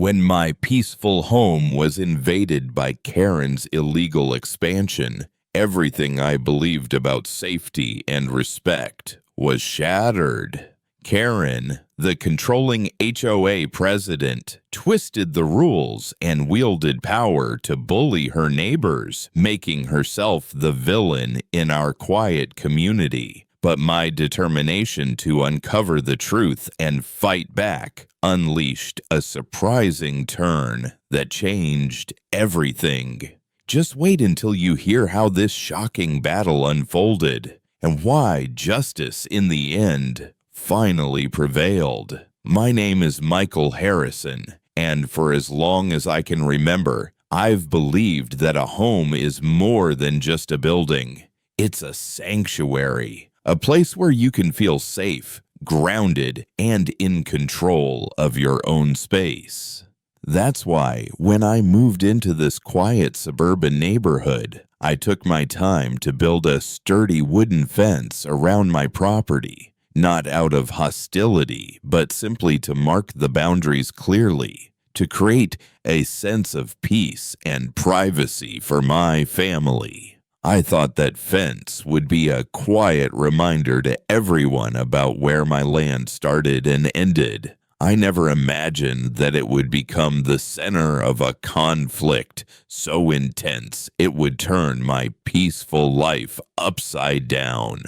When my peaceful home was invaded by Karen's illegal expansion, everything I believed about safety and respect was shattered. Karen, the controlling HOA president, twisted the rules and wielded power to bully her neighbors, making herself the villain in our quiet community. But my determination to uncover the truth and fight back unleashed a surprising turn that changed everything. Just wait until you hear how this shocking battle unfolded and why justice in the end finally prevailed. My name is Michael Harrison, and for as long as I can remember, I've believed that a home is more than just a building. It's a sanctuary. A place where you can feel safe, grounded, and in control of your own space. That's why when I moved into this quiet suburban neighborhood, I took my time to build a sturdy wooden fence around my property, not out of hostility, but simply to mark the boundaries clearly, to create a sense of peace and privacy for my family. I thought that fence would be a quiet reminder to everyone about where my land started and ended. I never imagined that it would become the center of a conflict so intense it would turn my peaceful life upside down.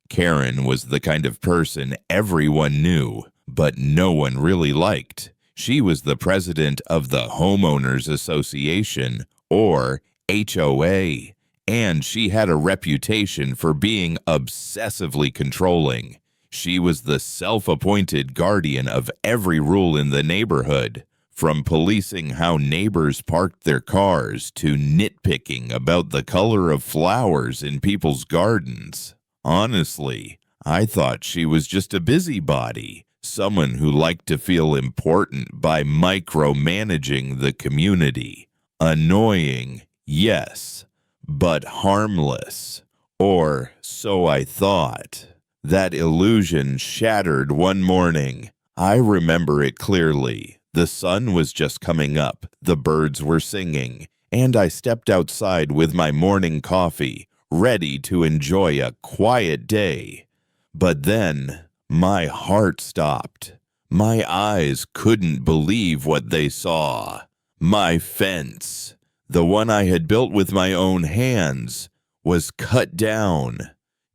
Karen was the kind of person everyone knew, but no one really liked. She was the president of the Homeowners Association, or HOA. And she had a reputation for being obsessively controlling. She was the self-appointed guardian of every rule in the neighborhood, from policing how neighbors parked their cars to nitpicking about the color of flowers in people's gardens. Honestly, I thought she was just a busybody, someone who liked to feel important by micromanaging the community. Annoying, yes, but harmless, or so I thought. That illusion shattered one morning. I remember it clearly. The sun was just coming up, the birds were singing, and I stepped outside with my morning coffee, ready to enjoy a quiet day. But then, my heart stopped. My eyes couldn't believe what they saw. My fence, the one I had built with my own hands, was cut down.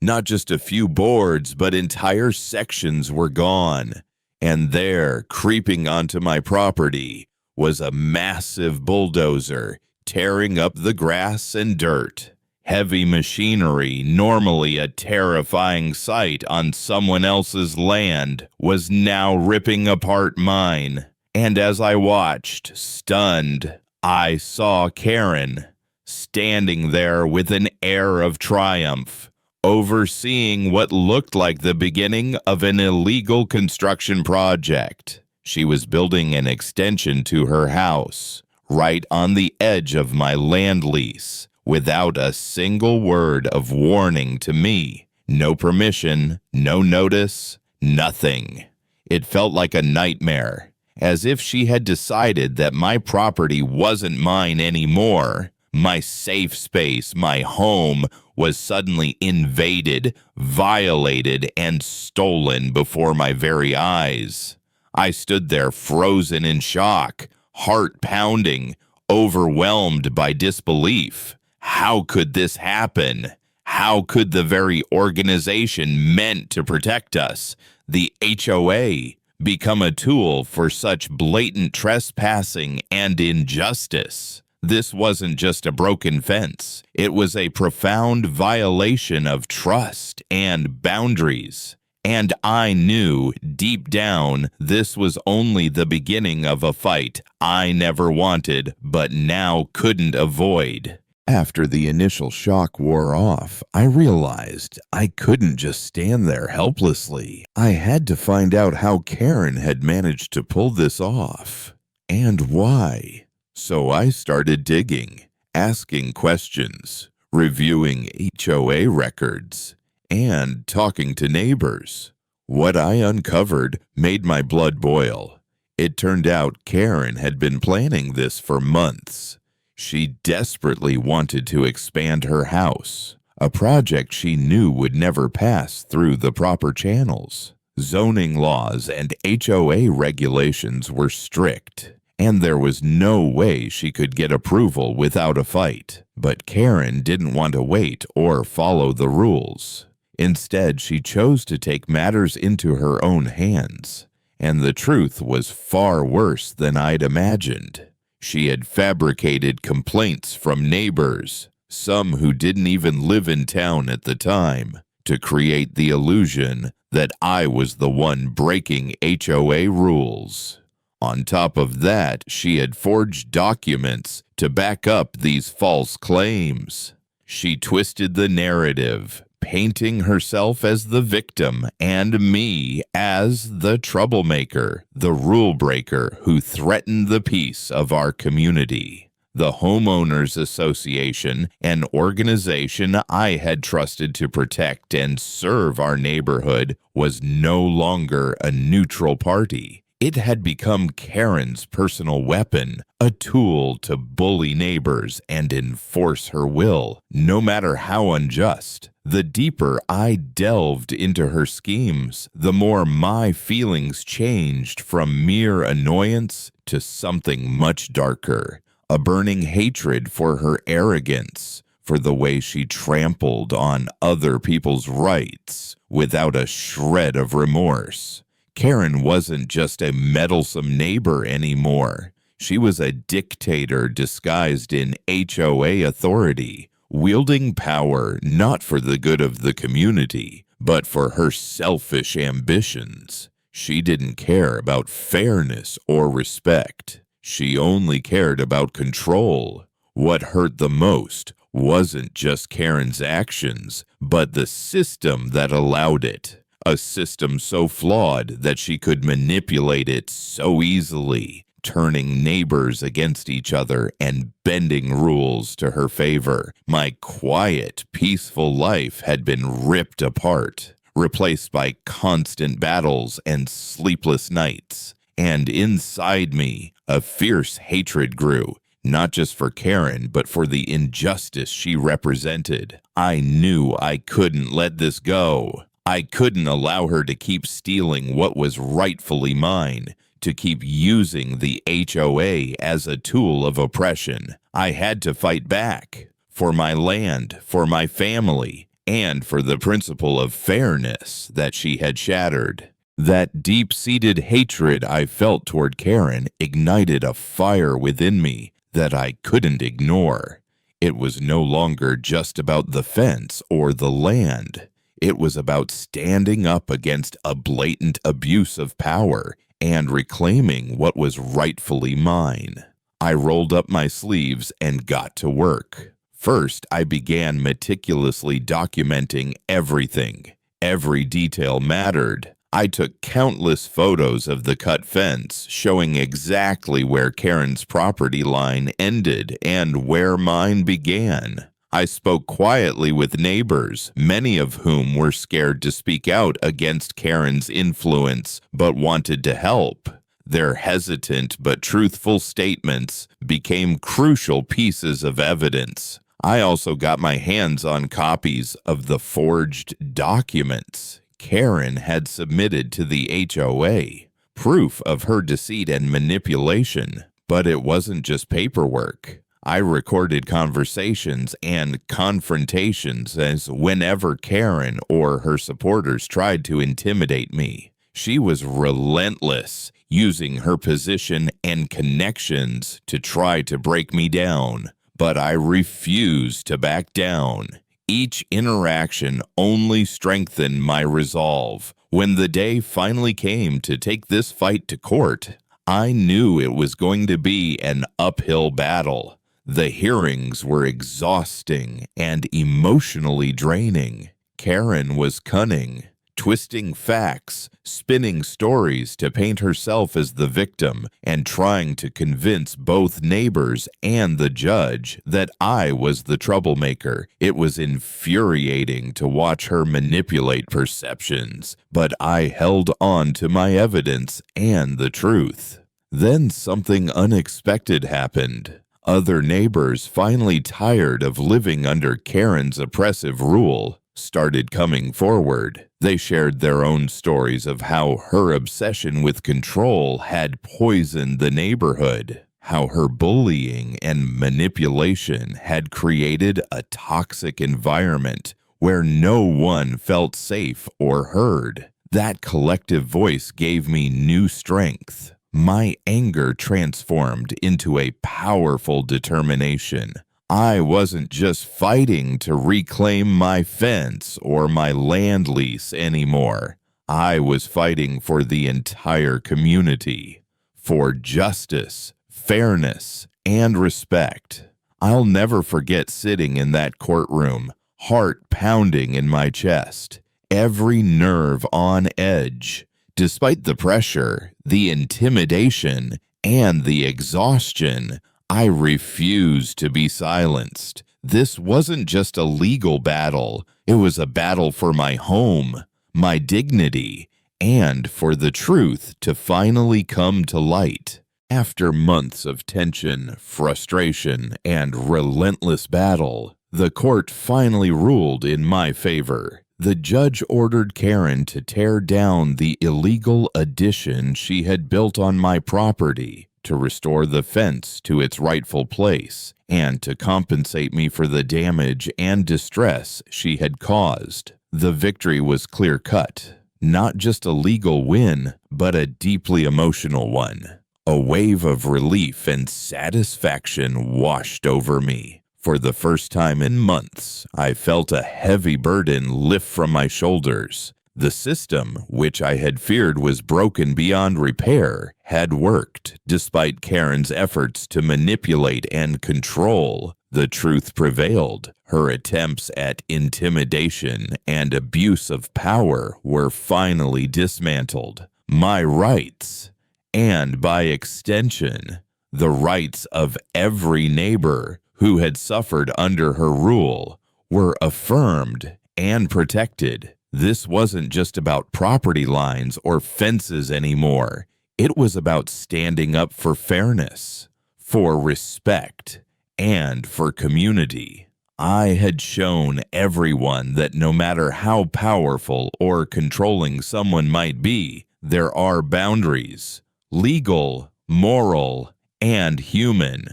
Not just a few boards, but entire sections were gone. And there, creeping onto my property, was a massive bulldozer tearing up the grass and dirt. Heavy machinery, normally a terrifying sight on someone else's land, was now ripping apart mine. And as I watched, stunned, I saw Karen, standing there with an air of triumph, overseeing what looked like the beginning of an illegal construction project. She was building an extension to her house, right on the edge of my land lease, without a single word of warning to me. No permission, no notice, nothing. It felt like a nightmare. As if she had decided that my property wasn't mine anymore. My safe space, my home, was suddenly invaded, violated, and stolen before my very eyes. I stood there frozen in shock, heart pounding, overwhelmed by disbelief. How could this happen? How could the very organization meant to protect us, the HOA, become a tool for such blatant trespassing and injustice? This wasn't just a broken fence. It was a profound violation of trust and boundaries. And I knew deep down this was only the beginning of a fight I never wanted but now couldn't avoid. After the initial shock wore off, I realized I couldn't just stand there helplessly. I had to find out how Karen had managed to pull this off, and why. So I started digging, asking questions, reviewing HOA records, and talking to neighbors. What I uncovered made my blood boil. It turned out Karen had been planning this for months. She desperately wanted to expand her house, a project she knew would never pass through the proper channels. Zoning laws and HOA regulations were strict, and there was no way she could get approval without a fight. But Karen didn't want to wait or follow the rules. Instead, she chose to take matters into her own hands. And the truth was far worse than I'd imagined. She had fabricated complaints from neighbors, some who didn't even live in town at the time, to create the illusion that I was the one breaking HOA rules. On top of that, she had forged documents to back up these false claims. She twisted the narrative, painting herself as the victim and me as the troublemaker, the rule breaker who threatened the peace of our community. The Homeowners Association, an organization I had trusted to protect and serve our neighborhood, was no longer a neutral party. It had become Karen's personal weapon, a tool to bully neighbors and enforce her will, no matter how unjust. The deeper I delved into her schemes, the more my feelings changed from mere annoyance to something much darker. A burning hatred for her arrogance, for the way she trampled on other people's rights without a shred of remorse. Karen wasn't just a meddlesome neighbor anymore. She was a dictator disguised in HOA authority, wielding power not for the good of the community, but for her selfish ambitions. She didn't care about fairness or respect. She only cared about control. What hurt the most wasn't just Karen's actions, but the system that allowed it. A system so flawed that she could manipulate it so easily, turning neighbors against each other and bending rules to her favor. My quiet, peaceful life had been ripped apart, replaced by constant battles and sleepless nights. And inside me, a fierce hatred grew, not just for Karen, but for the injustice she represented. I knew I couldn't let this go. I couldn't allow her to keep stealing what was rightfully mine, to keep using the HOA as a tool of oppression. I had to fight back, for my land, for my family, and for the principle of fairness that she had shattered. That deep-seated hatred I felt toward Karen ignited a fire within me that I couldn't ignore. It was no longer just about the fence or the land. It was about standing up against a blatant abuse of power and reclaiming what was rightfully mine. I rolled up my sleeves and got to work. First, I began meticulously documenting everything. Every detail mattered. I took countless photos of the cut fence, showing exactly where Karen's property line ended and where mine began. I spoke quietly with neighbors, many of whom were scared to speak out against Karen's influence, but wanted to help. Their hesitant but truthful statements became crucial pieces of evidence. I also got my hands on copies of the forged documents Karen had submitted to the HOA, proof of her deceit and manipulation. But it wasn't just paperwork. I recorded conversations and confrontations as whenever Karen or her supporters tried to intimidate me. She was relentless, using her position and connections to try to break me down. But I refused to back down. Each interaction only strengthened my resolve. When the day finally came to take this fight to court, I knew it was going to be an uphill battle. The hearings were exhausting and emotionally draining. Karen was cunning, twisting facts, spinning stories to paint herself as the victim, and trying to convince both neighbors and the judge that I was the troublemaker. It was infuriating to watch her manipulate perceptions, but I held on to my evidence and the truth. Then something unexpected happened. Other neighbors, finally tired of living under Karen's oppressive rule, started coming forward. They shared their own stories of how her obsession with control had poisoned the neighborhood, how her bullying and manipulation had created a toxic environment where no one felt safe or heard. That collective voice gave me new strength. My anger transformed into a powerful determination. I wasn't just fighting to reclaim my fence or my land lease anymore. I was fighting for the entire community, for justice, fairness, and respect. I'll never forget sitting in that courtroom, heart pounding in my chest, every nerve on edge. Despite the pressure, the intimidation, and the exhaustion, I refused to be silenced. This wasn't just a legal battle. It was a battle for my home, my dignity, and for the truth to finally come to light. After months of tension, frustration, and relentless battle, the court finally ruled in my favor. The judge ordered Karen to tear down the illegal addition she had built on my property, to restore the fence to its rightful place, and to compensate me for the damage and distress she had caused. The victory was clear-cut, not just a legal win, but a deeply emotional one. A wave of relief and satisfaction washed over me. For the first time in months, I felt a heavy burden lift from my shoulders. The system, which I had feared was broken beyond repair, had worked. Despite Karen's efforts to manipulate and control, the truth prevailed. Her attempts at intimidation and abuse of power were finally dismantled. My rights, and by extension, the rights of every neighbor who had suffered under her rule, were affirmed and protected. This wasn't just about property lines or fences anymore. It was about standing up for fairness, for respect, and for community. I had shown everyone that no matter how powerful or controlling someone might be, there are boundaries, legal, moral, and human,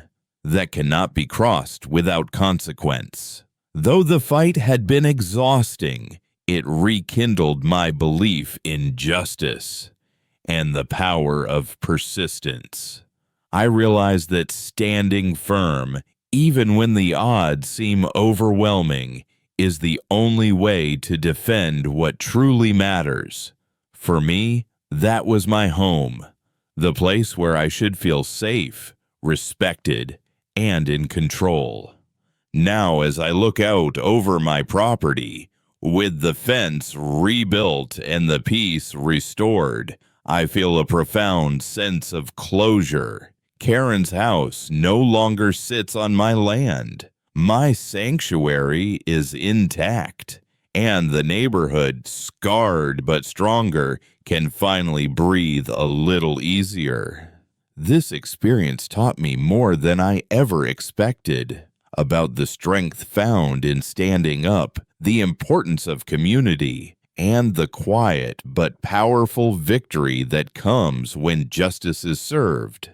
that cannot be crossed without consequence. Though the fight had been exhausting, it rekindled my belief in justice and the power of persistence. I realized that standing firm, even when the odds seem overwhelming, is the only way to defend what truly matters. For me, that was my home, the place where I should feel safe, respected, and in control. Now, as I look out over my property, with the fence rebuilt and the peace restored, I feel a profound sense of closure. Karen's house no longer sits on my land. My sanctuary is intact, and the neighborhood, scarred but stronger, can finally breathe a little easier. This experience taught me more than I ever expected about the strength found in standing up, the importance of community, and the quiet but powerful victory that comes when justice is served.